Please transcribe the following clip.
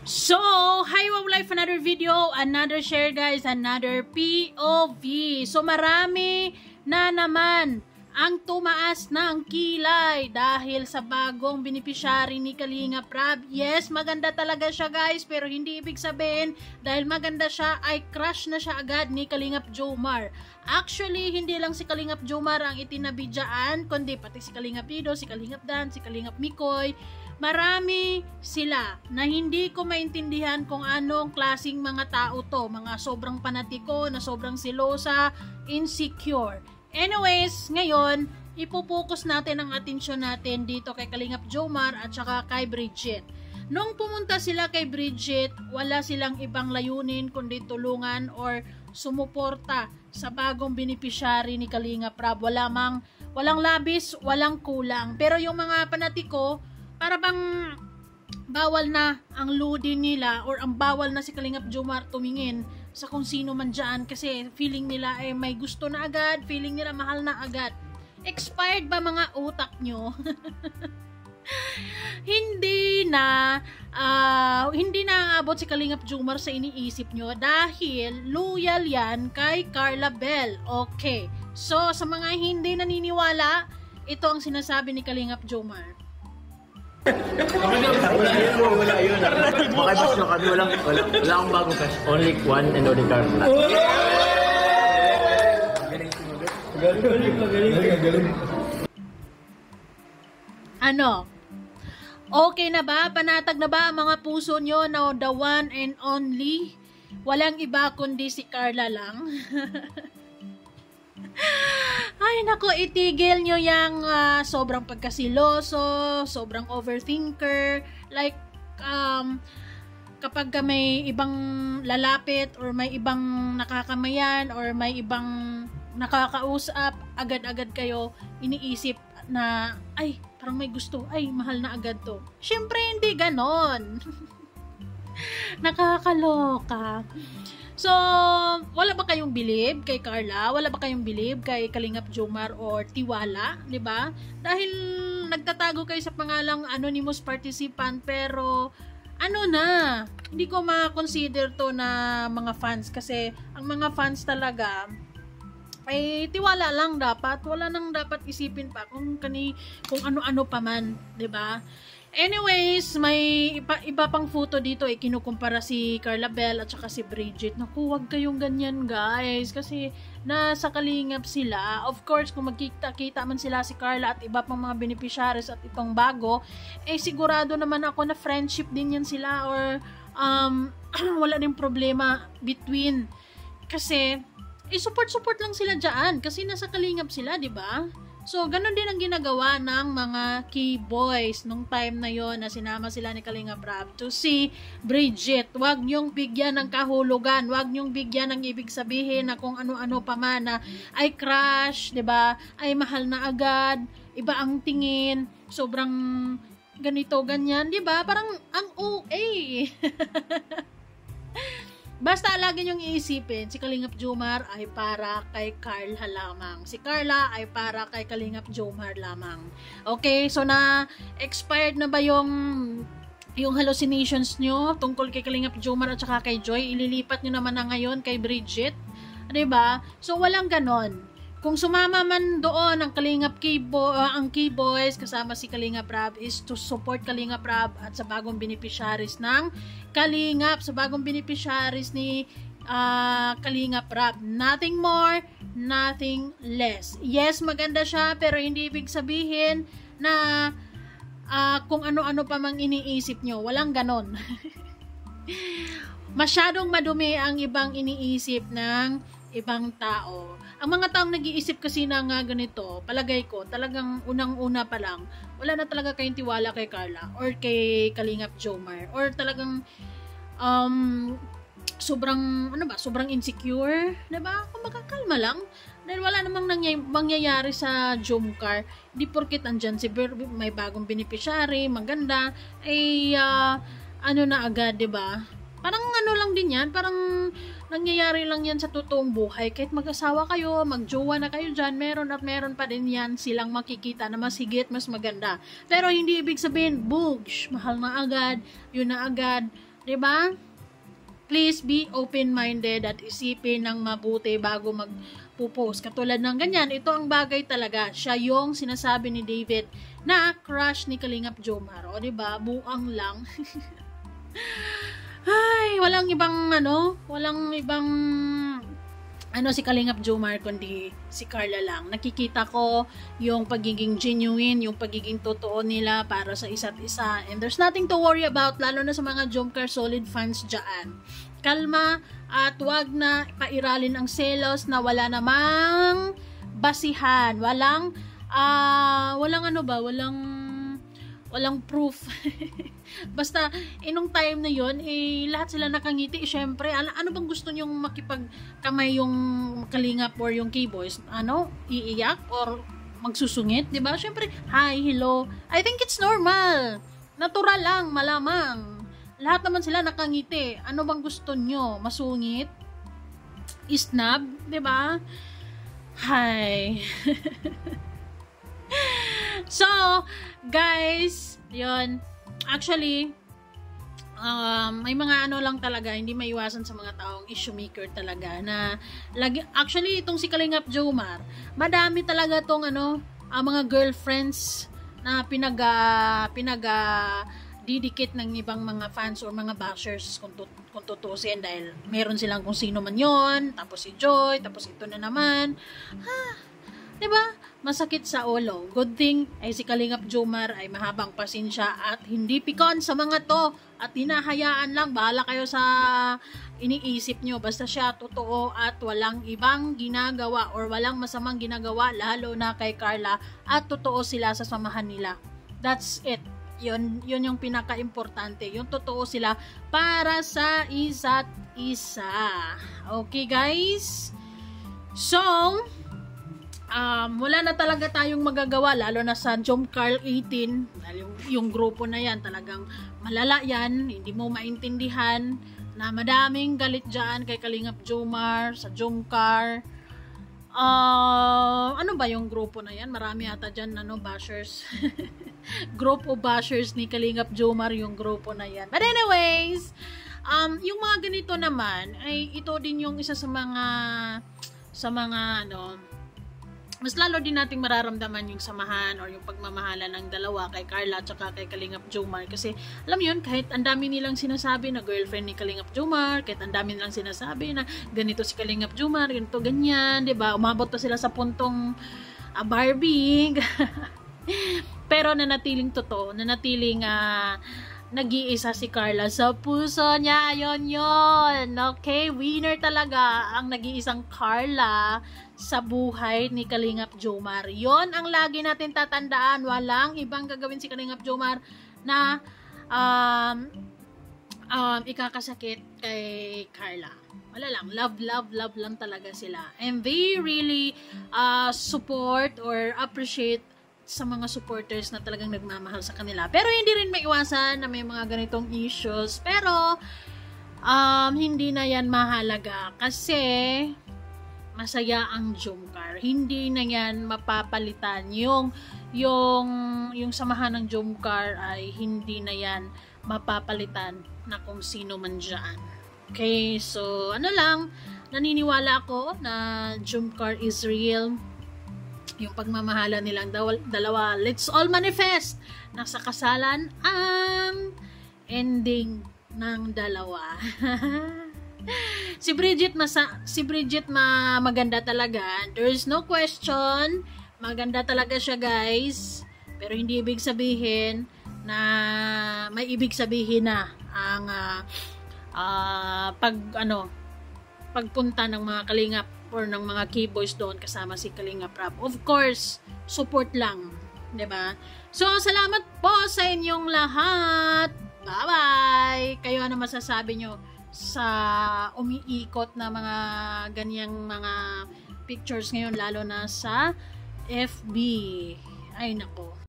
So, hi Wow Life, another video, another share guys, another POV. So, marami na naman ang tumaas ng kilay dahil sa bagong beneficiary ni Kalinga Prab. Yes, maganda talaga siya guys, pero hindi ibig sabihin dahil maganda siya ay crush na siya agad ni Kalingap Jomar. Actually, hindi lang si Kalingap Jomar ang itinabidyan, kundi pati si Kalingap Dido, si Kalingap Dan, si Kalingap Mikoy. Marami sila na hindi ko maintindihan kung anong klaseng mga tao to. Mga sobrang panatiko, na sobrang silosa, insecure. Anyways, ngayon, ipupokus natin ang atensyon natin dito kay Kalingap Jomar at saka kay Bridget. Nung pumunta sila kay Bridget, wala silang ibang layunin kundi tulungan or sumuporta sa bagong beneficiary ni Kalingap Prab. Walang labis, walang kulang. Pero yung mga panatiko, para bang bawal na ang ludi nila or ang bawal na si Kalingap Jomar tumingin sa kung sino man dyan kasi feeling nila ay may gusto na agad, feeling nila mahal na agad. Expired ba mga utak nyo? Hindi na aabot si Kalingap Jomar sa iniisip nyo dahil loyal yan kay Carla Bell. Okay, so sa mga hindi naniniwala, ito ang sinasabi ni Kalingap Jomar. Wala yun. Makibas nyo kami. Wala akong bagong cash. Only one and only card. Galing. Ano? Okay na ba? Panatag na ba ang mga puso nyo na the one and only? Walang iba kundi si Carla lang. Ay nako, itigil nyo yung sobrang pagkasiloso, sobrang overthinker, like kapag may ibang lalapit or may ibang nakakamayan or may ibang nakakausap, agad-agad kayo iniisip na ay parang may gusto, ay mahal na agad to. Syempre hindi ganon. Nakakaloka. So, wala ba kayong believe kay Carla? Wala ba kayong believe kay Kalingap Jomar or tiwala, 'di ba? Dahil nagtatago kayo sa pangalang anonymous participant pero hindi ko ma-consider to na mga fans kasi ang mga fans talaga ay tiwala lang dapat, wala nang dapat isipin pa kung ano-ano pa man, 'di ba? Anyways, may iba pang photo dito kinukumpara si Carla Bell at saka si Bridget. Naku, wag kayong ganyan guys kasi nasa Kalingap sila. Of course, kung magkita-kita man sila si Carla at iba pang mga beneficiaries at itong bago, sigurado naman ako na friendship din yan sila or wala din problema between. Kasi support lang sila dyan kasi nasa Kalingap sila, di ba? So, ganun din ang ginagawa ng mga key boys nung time na yon na sinama sila ni Kalingap Prab to si Bridget. Huwag niyong bigyan ng kahulugan, huwag niyong bigyan ng ibig sabihin na kung ano-ano pa man na ay crush, 'di ba? Ay mahal na agad, iba ang tingin, sobrang ganito ganyan, 'di ba? Parang ang OA. Basta lagi niyong iisipin, si Kalingap Jomar ay para kay Carla lamang. Si Carla ay para kay Kalingap Jomar lamang. Okay, so expired na ba yung hallucinations nyo tungkol kay Kalingap Jomar at saka kay Joy? Ililipat nyo naman na ngayon kay Bridget. Diba? So, walang ganon. Kung sumama man doon ang Kalingap ang key boys kasama si Kalingap Prab is to support Kalingap Prab at sa bagong beneficiaries ng Kalingap, sa bagong beneficiaries ni Kalingap Prab. Nothing more, nothing less. Yes, maganda siya pero hindi ibig sabihin na kung ano-ano pa mang iniisip nyo. Walang ganon. Masyadong madumi ang ibang iniisip ng ibang tao. Ang mga taong nag-iisip kasi na nga ganito, palagay ko, talagang unang-una pa lang, wala na talaga kayong tiwala kay Carla or kay Kalingap Jomar or talagang sobrang insecure, 'di ba? Kung makakalma lang dahil wala namang mangyayari sa Jomcar. Di porket andyan si may bagong beneficiary, maganda, ay na agad, 'di ba? Parang lang din yan, parang nangyayari lang yan sa totoong buhay. Kahit mag-asawa kayo, magjowa na kayo dyan, meron pa din yan silang makikita na mas higit, mas maganda. Pero hindi ibig sabihin, mahal na agad, yun na agad, 'Di ba? Please be open-minded at isipin ng mabuti bago magpo-post. Katulad ng ganyan, ito ang bagay talaga. Siya yung sinasabi ni David na crush ni Kalingap Jomar. O, diba? Buang lang. Ay, walang ibang si Kalingap Jomar kundi si Carla lang. Nakikita ko yung pagiging genuine, yung pagiging totoo nila para sa isa't isa. And there's nothing to worry about, lalo na sa mga Jomcar solid fans dyan. Kalma at wag na pairalin ang selos na wala namang basihan. Walang proof. Basta, inong time na yon lahat sila nakangiti. Syempre, ano bang gusto nyong makipagkamay yung Kalingap or yung K-Boys? Iiyak or magsusungit? Diba? Syempre, hi, hello. I think it's normal. Natural lang, malamang. Lahat naman sila nakangiti. Ano bang gusto nyo? Masungit? Isnab? Diba? Hi. So, guys, yun. Actually, may mga lang talaga, hindi maiwasan sa mga taong issue maker talaga na actually itong si Kalingap Jomar, madami talaga tong mga girlfriends na didikit ng ibang mga fans or mga bashers kung tutusin dahil meron silang kung sino man yon, tapos si Joy, tapos ito na naman. Diba? Masakit sa ulo. Good thing ay si Kalingap Jomar ay mahabang pasensya at hindi pikon sa mga to at hinahayaan lang. Bahala kayo sa iniisip nyo. Basta siya totoo at walang ibang ginagawa or walang masamang ginagawa, lalo na kay Carla, at totoo sila sa samahan nila. That's it. Yun yung pinaka-importante. Yung totoo sila para sa isa't isa. Okay, guys? So, wala na talaga tayong magagawa, lalo na sa Jomcar 18. Yung grupo na yan, talagang malala yan. Hindi mo maintindihan na madaming galit dyan kay Kalingap Jomar, sa Jomcar. Ano ba yung grupo na yan? Marami ata dyan, bashers. Group of bashers ni Kalingap Jomar yung grupo na yan. But anyways, yung mga ganito naman, ay ito din yung isa sa mga mas lalo din nating mararamdaman yung samahan or yung pagmamahalan ng dalawa kay Carla at saka kay Kalingap Jomar. Kasi, alam yun, kahit ang dami nilang sinasabi na girlfriend ni Kalingap Jomar, kahit ang dami nilang sinasabi na ganito si Kalingap Jomar, ganito, ganyan, diba? Umabot na sila sa puntong Barbie. Pero nanatiling totoo, nanatiling nag-iisa si Carla sa puso niya. Yun. Okay, winner talaga ang nag-iisang Carla sa buhay ni Kalingap Jomar. Yon ang lagi natin tatandaan. Walang ibang gagawin si Kalingap Jomar na ikakasakit kay Carla. Wala lang. Love lang talaga sila. And they really support or appreciate sa mga supporters na talagang nagmamahal sa kanila. Pero hindi rin maiwasan na may mga ganitong issues. Pero hindi na yan mahalaga kasi masaya ang Jomcar. Hindi na yan mapapalitan. Yung samahan ng Jomcar ay hindi na yan mapapalitan na kung sino man dyan. Okay, so naniniwala ako na Jomcar is real. Yung pagmamahala nilang dalawa, let's all manifest na sa kasalan ang ending ng dalawa. Si Bridget maganda talaga. There is no question. Maganda talaga siya, guys. Pero hindi ibig sabihin na may ibig sabihin na ang pagpunta ng mga Kalingap or ng mga K-Boys doon kasama si Kalingap Rap. Of course, support lang, 'di ba? So, salamat po sa inyong lahat. Bye-bye. Kayo ano masasabi nyo sa umiikot na mga ganyang mga pictures ngayon, lalo na sa FB? Ay nako.